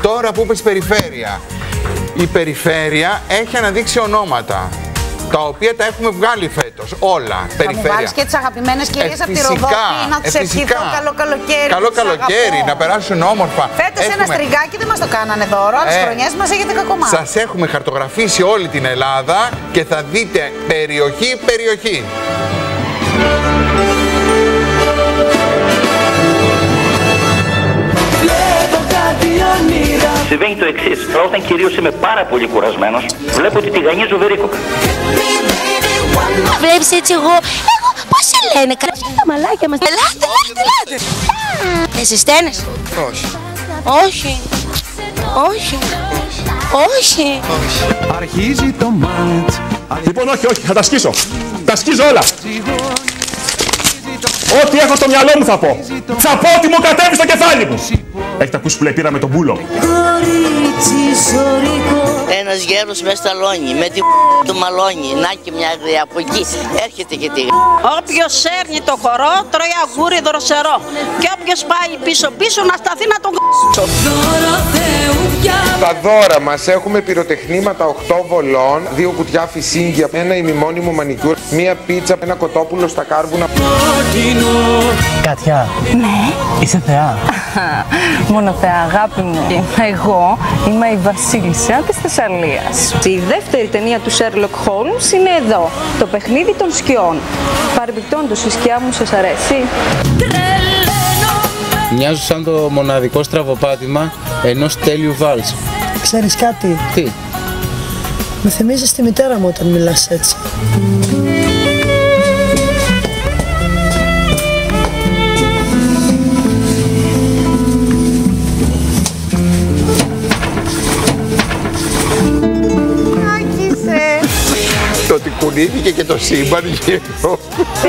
Τώρα που είπες περιφέρεια, η περιφέρεια έχει αναδείξει ονόματα, τα οποία τα έχουμε βγάλει φέτος, όλα. Θα μου βάλεις και τις αγαπημένες κυρίες από τη Ροδόπη, να τις ευχηθώ καλό καλοκαίρι. Καλό καλοκαίρι, να περάσουν όμορφα. Φέτος ένα στριγκάκι δεν μας το κάνανε δώρο, άλλες χρονιές μας έχετε κακομάθει. Σας έχουμε χαρτογραφήσει όλη την Ελλάδα και θα δείτε περιοχή. Συμβαίνει το εξής. Όταν κυρίως είμαι πάρα πολύ κουρασμένος, βλέπω ότι τηγανίζω βερίκοκα. Βλέπεις έτσι εγώ πώς σε λένε, τα μαλάκια μας. Ελάτε. Εσύ στένες? Όχι. Αρχίζει το μάτς. Λοιπόν, όχι, θα τα σκίσω. Τα σκίζω όλα. Ό,τι έχω στο μυαλό μου θα πω. Θα πω ότι μου κατέβει στο κεφάλι μου. Έχετε ακούσει που λέει πήρα με τον μπούλο? Ένας γέρος με σταλόνι, με τη του μαλώνει. Να και μια γριά από εκεί έρχεται και τη. Όποιος σέρνει το χορό τρώει αγκούρι δροσερό. Και όποιος πάει πίσω να σταθεί να τον κ***σω. Τα δώρα μας έχουμε πυροτεχνήματα 8 βολών, 2 κουτιά φυσίγγια, ένα ημιμόνιμο μανικιούρ, μία πίτσα, ένα κοτόπουλο στα κάρβουνα. Κάτια, Ναι. είσαι θεά. Μόνο θεά, αγάπη μου. Εγώ είμαι η βασίλισσα της Θεσσαλίας. Η δεύτερη ταινία του Sherlock Holmes είναι εδώ, το παιχνίδι των σκιών. Παρεμπιπτόντως, η σκιά μου σας αρέσει? Μοιάζουν σαν το μοναδικό στραβοπάτημα ενός τέλειου βάλς. Ξέρεις κάτι? Τι? Με θυμίζεις τη μητέρα μου όταν μιλάς έτσι. Το ότι κουνήθηκε και το σύμπαν γύρω.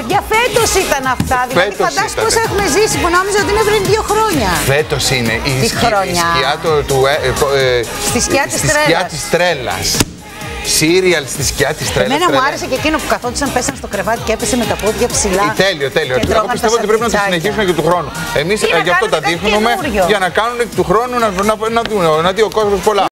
Για φέτος ήταν αυτά. Δηλαδή φαντάσου πώς έχουμε ζήσει που νόμιζα ότι είναι πριν 2 χρόνια. Φέτος είναι η σκιά στη σκιά της τρέλας. Σύριαλ στη σκιά της τρέλας. Εμένα μου άρεσε και εκείνο που καθόντουσαν, πέσαν στο κρεβάτι και έπεσε με τα πόδια ψηλά. Τέλειο. Εγώ πιστεύω ότι πρέπει να το συνεχίσουν και του χρόνου. Εμείς γι' αυτό τα δείχνουμε για να κάνουν του χρόνου να δει ο κόσμος πολλά.